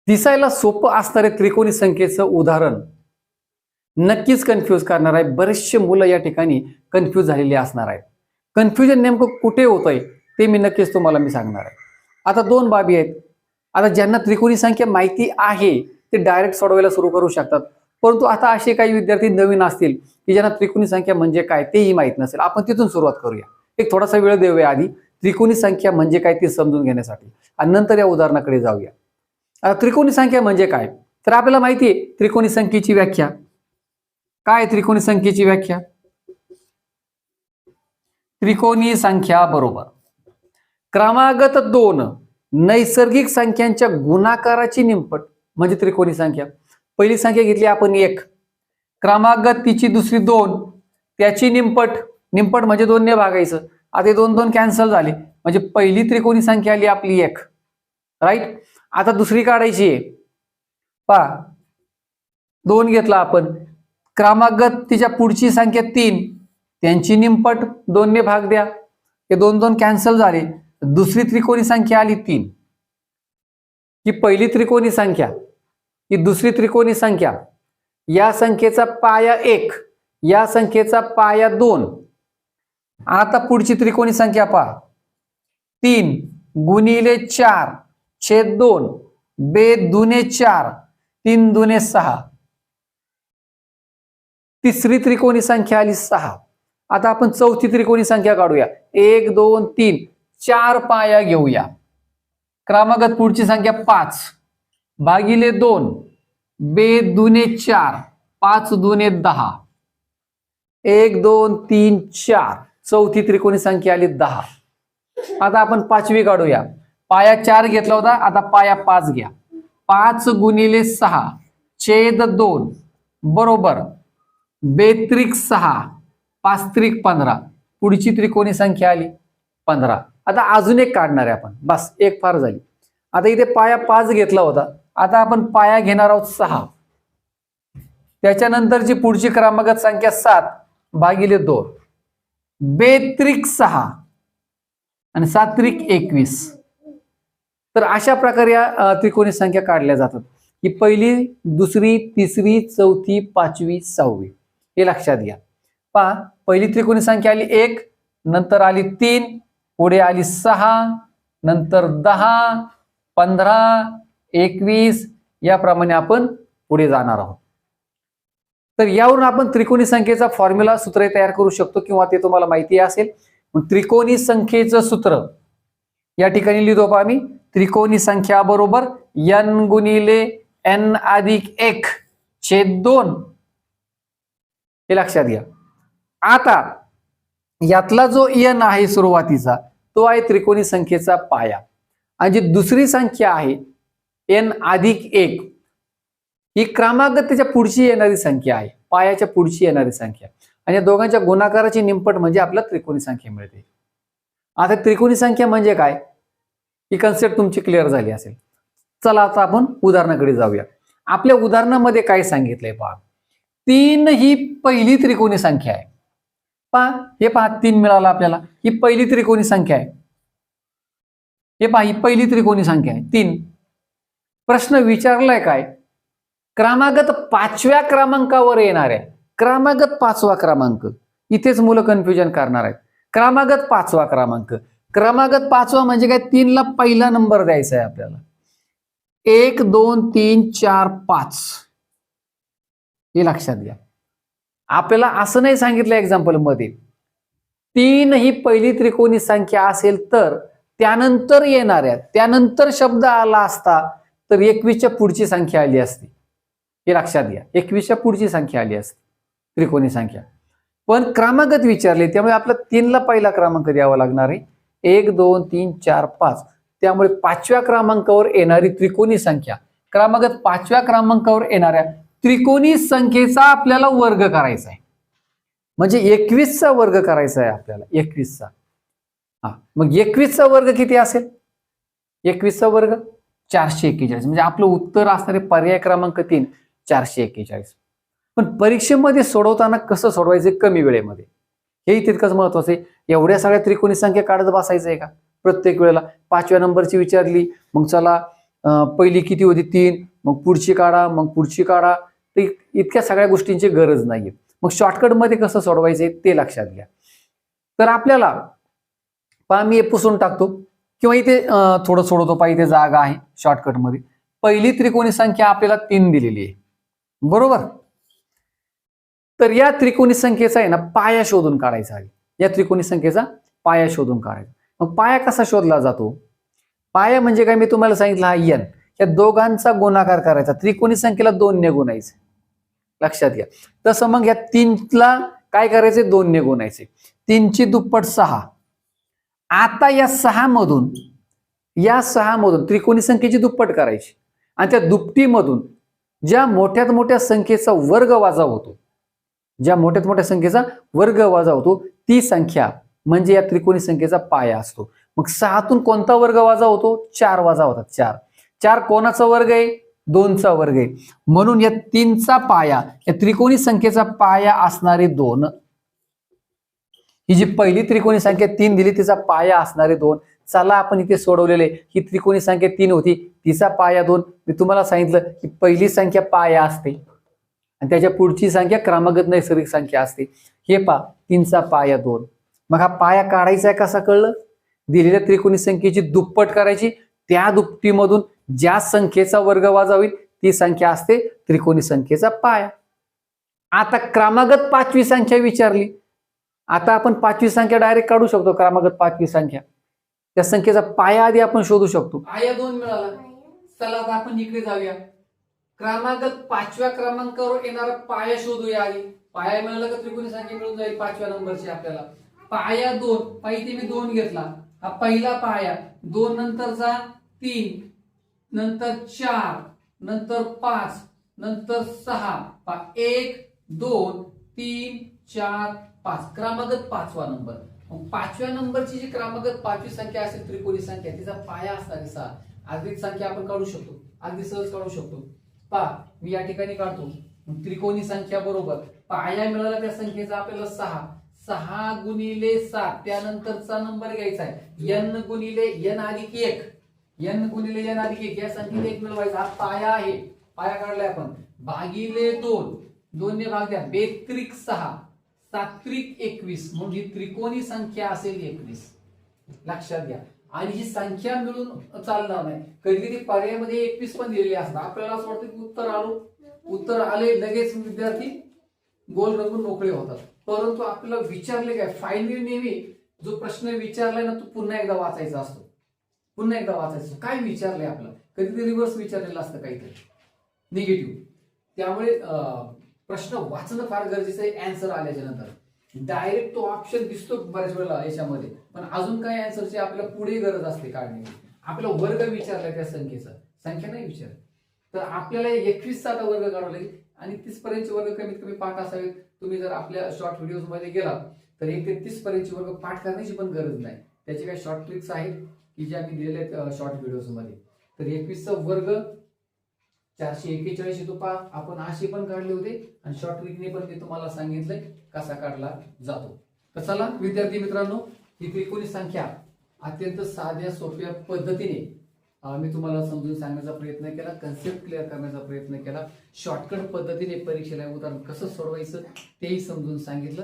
दिसायला सोपं असणारे त्रिकोणी संख्येचं उदाहरण नक्कीच कन्फ्यूज करणार आहे. बरेचसे मुलं या ठिकाणी कन्फ्यूज झालेली असणार आहेत. कन्फ्युजन नेमकं कुठे होतंय ते मी नक्कीच तुम्हाला सांगणार आहे. आता दोन बाबी आहेत. आता ज्यांना त्रिकोणी संख्या माहिती आहे ते डायरेक्ट सोडवायला सुरू करू शकतात. परंतु आता असे काही विद्यार्थी नवीन असतील की ज्यांना त्रिकोणी संख्या म्हणजे काय तेही माहित नसेल. आपण तिथून सुरुवात करूया. एक थोडासा वेळ देऊया आधी त्रिकोणी संख्या म्हणजे काय ते समजून घेण्यासाठी आणि नंतर या उदाहरणाकडे जाऊया. आता त्रिकोणी संख्या म्हणजे काय तर आपल्याला माहिती आहे त्रिकोणी संख्येची व्याख्या काय. त्रिकोणी संख्येची व्याख्या त्रिकोणी संख्या बरोबर क्रमागत 2 नैसर्गिक संख्यांच्या गुणाकाराची निमपट म्हणजे त्रिकोणी संख्या. पहिली संख्या घेतली आपण 1, क्रमागत तिची दुसरी 2 त्याची निमपट. निमपट म्हणजे 2 ने भागायचं. आता 2 2 कॅन्सल झाले म्हणजे पहिली त्रिकोणी संख्या आली आपली 1. राईट. आता दुसरी काढायची आहे. पहा 2 घेतला आपण, क्रमागत तिच्या पुढची संख्या 3 त्यांची निमपट 2 ने भाग द्या. हे 2 2 कॅन्सल झाले. दुसरी त्रिकोणी संख्या आली 3. ही पहिली त्रिकोणी संख्या, ही दुसरी त्रिकोणी संख्या, या संख्येचा पाया 1, या संख्येचा पाया 2. आता पुढची त्रिकोणी संख्या पहा 3 गुणिले 4 छेद 2 बे दुने 4 3 दुने 6. तिसरी त्रिकोणी संख्या आली 6. आता आपण चौथी त्रिकोणी संख्या काढूया. 1 2 3 4 पाया घेऊया. क्रमागत पुढची संख्या 5 भागिले 2 बे दुने 4 5 दुने 10 1 2 3 4. चौथी त्रिकोणी संख्या आली 10. आता आपण पाचवी काढूया. पाया 4 घेतला होता, आता पाया 5 घ्या. 5 गुणिले 6 छेद 2 बरोबर बेत्रिक 6 5 त्रिक 15. पुढची त्रिकोणी संख्या आली 15. आता अजून एक काढणार आहे आपण. बस एक फार झाली. आता इथे पाया 5 घेतला होता, आता आपण पाया घेणार आहोत 6. त्याच्यानंतरची पुढची क्रमागत संख्या 7 भागिले 2 बेत्रिक 6 आणि 7 त्रिक 21. तर अशा प्रकारे या त्रिकोणी संख्या काढल्या जातात. ही पहिली, दुसरी, तिसरी, चौथी, पाचवी, 6वी हे लक्षात घ्या. पहा पहिली त्रिकोणी संख्या आली 1, नंतर आली 3, पुढे आली 6, नंतर 10, 15, 21 याप्रमाणे आपण पुढे जाणार आहोत. तर यावरून आपण त्रिकोणी संख्येचा फॉर्म्युला सूत्र तयार करू शकतो किंवा ते तुम्हाला माहिती असेल. त्रिकोणी संख्येचं सूत्र या ठिकाणी लिहितो पहा मी. त्रिकोणी संख्या बरोबर n गुणिले n अधिक 1 छेद 2 हे लक्षात घ्या. आता यातला जो n आहे सुरुवातीचा तो आहे त्रिकोणी संख्येचा पाया आणि जी दुसरी संख्या आहे n अधिक 1 ही क्रमागत त्याच्या पुढची येणारी संख्या आहे, पायाच्या पुढची येणारी संख्या आणि या दोघांच्या गुणाकाराची निमपट म्हणजे आपला त्रिकोणी संख्या मिळते. आता त्रिकोणी संख्या म्हणजे काय ही कन्सेप्ट तुमची क्लिअर झाली असेल. चला आता आपण उदाहरणाकडे जाऊया. आपल्या उदाहरणामध्ये काय सांगितलंय पहा. 3 ही पहिली त्रिकोणी संख्या आहे. पहा हे पहा 3 मिळाला आपल्याला. ही पहिली त्रिकोणी संख्या आहे. हे पहा ही पहिली त्रिकोणी संख्या आहे 3. प्रश्न विचारलाय काय क्रमागत 5व्या क्रमांकावर येणार आहे. क्रमागत 5वा क्रमांक इथेच मुलं कन्फ्युजन करणार आहेत. क्रमागत 5वा क्रमांक, क्रमागत 5वा म्हणजे काय 3 ला पहिला नंबर द्यायचा आहे आपल्याला. 1 2 3 4 5 हे लक्षात घ्या. आपल्याला असं नाही सांगितलं एक्झाम्पल मध्ये 3 ही पहिली त्रिकोणी संख्या असेल तर त्यानंतर येणाऱ्या त्यानंतर शब्द आला असता तर 21च्या पुढची संख्या आली असती. हे लक्षात घ्या. 21च्या पुढची संख्या आली असती त्रिकोणी संख्या. पण क्रमागत विचारले त्यामुळे आपला 3 ला पहिला क्रमांक द्यावा लागणार आहे. 1 2 3 4 5 त्यामुळे 5व्या क्रमांकावर येणारी त्रिकोणी संख्या क्रमागत 5व्या क्रमांकावर येणाऱ्या त्रिकोणी संख्येचा आपल्याला वर्ग करायचा आहे. म्हणजे 21चा वर्ग करायचा आहे आपल्याला 21चा. हा मग 21चा वर्ग किती असेल. 21चा वर्ग 441 म्हणजे आपलं उत्तर असणारे पर्याय क्रमांक 3 441. पण परीक्षेमध्ये सोडवताना कसं सोडवायचे कमी वेळेमध्ये हेही तितकंच महत्वाचं आहे. एवढ्या सगळ्या त्रिकोणी संख्या काढत बसायचं आहे का प्रत्येक वेळेला. 5व्या नंबरची विचारली मग चला पहिली किती होती 3, मग पुढची काढा, मग पुढची काढा. तर इतक्या सगळ्या गोष्टींची गरज नाहीये. मग शॉर्टकटमध्ये कसं सोडवायचंय ते लक्षात घ्या. तर आपल्याला पहा मी हे पुसून टाकतो किंवा इथे थोडं सोडवतो. पहा इथे जागा आहे शॉर्टकटमध्ये. पहिली त्रिकोणी संख्या आपल्याला 3 दिलेली आहे, बरोबर. तर या त्रिकोणी संख्येचा आहे ना पाया शोधून काढायचा आहे. या त्रिकोणी संख्येचा पाया शोधून काढायचा. मग पाया कसा शोधला जातो? पाया म्हणजे काय मी तुम्हाला सांगितलं, हा n. या दोघांचा गुणाकार करायचा. त्रिकोणी संख्येला 2 ने गुणायचे, लक्षात घ्या. तसं मग या 3ला काय करायचे? 2 ने गुणायचे. 3 ची दुप्पट 6. आता या 6 मधून त्रिकोणी संख्येची दुप्पट करायची आणि त्या दुपटीमधून ज्या मोठ्यात मोठ्या संख्येचा वर्ग वजा होतो, ती संख्या म्हणजे या त्रिकोणी संख्येचा पाया असतो. मग 6तून कोणता वर्ग वजा होतो? 4 वजा होतात. 4 कोणाचा वर्ग आहे? 2चा वर्ग आहे. म्हणून या 3चा पाया, या त्रिकोणी संख्येचा पाया असणारे 2. ही जी पहिली त्रिकोणी संख्या 3 दिली तिचा पाया असणारे 2. चला आपण इथे सोडवलेले. ही त्रिकोणी संख्या 3 होती, तिचा पाया 2. मी तुम्हाला सांगितलं की पहिली संख्या पाया असते आणि त्याच्या पुढची संख्या क्रमागत नैसर्गिक संख्या असते. हे पहा, 3चा पाया 2. मग हा पाया काढायचा आहे कसा कळलं? दिलेल्या त्रिकोणी संख्येची दुप्पट करायची, त्या दुपटीमधून ज्या संख्येचा वर्ग वजा होईल ती संख्या असते त्रिकोणी संख्येचा पाया. आता क्रमागत 5वी संख्या विचारली. आता आपण 5वी संख्या डायरेक्ट काढू शकतो. क्रमागत 5वी संख्या, त्या संख्येचा पाया आधी आपण शोधू शकतो. पाया 2 मिळाला. चला आता आपण इकडे जाऊया. क्रमागत 5व्या क्रमांकावर येणारा पाया शोधूया आधी. पाया मिळाला का त्रिकोणी संख्या मिळून जाईल 5व्या नंबरची आपल्याला. पाया 2, पायी मी 2 घेतला. हा पहिला पाया. 2 नंतरचा 3, नंतर 4, नंतर 5, नंतर 6. 1, 2, 3, 4, 5. क्रमागत 5वा नंबर. मग 5व्या नंबरची जी क्रमागत 5वी संख्या असेल त्रिकोणी संख्या, तिचा पाया असणार 6. अधिक संख्या आपण काढू शकतो, अगदी सहज काढू शकतो. पहा मी या ठिकाणी काढतो. त्रिकोणी संख्या बरोबर पाया मिळाला त्या संख्येचा आपल्याला 6. 6 गुणिले 7, त्यानंतरचा नंबर घ्यायचा आहे n गुणिले n अधिक 1. n गुणिले n अधिक 1 या संख्येत 1 मिळवायचा. हा पाया आहे. पाया काढलाय आपण. भागिले 2, 2 ने भाग द्या. 2 6, 7 21. म्हणून ही त्रिकोणी संख्या असेल 21. लक्षात घ्या. आणि ही संख्या मिळून चालणार नाही. कधी कधी पर्यायामध्ये 21 पण दिलेली असतात. आपल्याला असं वाटतं की उत्तर आले लगेच विद्यार्थी गोल रंगून मोकळे होतात. परंतु आपल्याला विचारले काय? फायनली नेहमी जो प्रश्न विचारलाय ना तो पुन्हा एकदा वाचायचा असतो. काय विचारलंय आपलं? कधी रिव्हर्स विचारलेलं असतं काहीतरी निगेटिव्ह. त्यामुळे प्रश्न वाचणं फार गरजेचं आहे. अँसर आल्याच्या नंतर डायरेक्ट तो ऑप्शन दिसतो बऱ्याच वेळेला याच्यामध्ये, पण अजून काही अँसरची आपल्याला पुढे गरज असते काढण्याची. आपला वर्ग विचारलाय त्या संख्येचा, संख्या नाही विचार. तर आपल्याला 21चा आता वर्ग काढावा लागेल आणि 30 पर्यंतचे वर्ग कमीत कमी पाठ असावेत. तुम्ही जर आपल्या शॉर्ट व्हिडिओज मध्ये गेला तर 1 ते 30 पर्यंतचे वर्ग पाठ करण्याची पण गरज नाही. त्याचे काही शॉर्ट ट्रिक्स आहेत की ज्या मी दिलेल्या आहेत शॉर्ट व्हिडिओज मध्ये. तर 21चा वर्ग 441 येतो. पहा आपण असे पण काढले होते आणि शॉर्ट ट्रिकने पण मी तुम्हाला सांगितलंय कसा काढला जातो. तर चला विद्यार्थी मित्रांनो, ही त्रिकोणी संख्या अत्यंत साध्या सोप्या पद्धतीने मी तुम्हाला समजून सांगण्याचा प्रयत्न केला, कन्सेप्ट क्लिअर करण्याचा प्रयत्न केला. शॉर्टकट पद्धतीने परीक्षेला उदाहरण कसं सोडवायचं तेही समजून सांगितलं.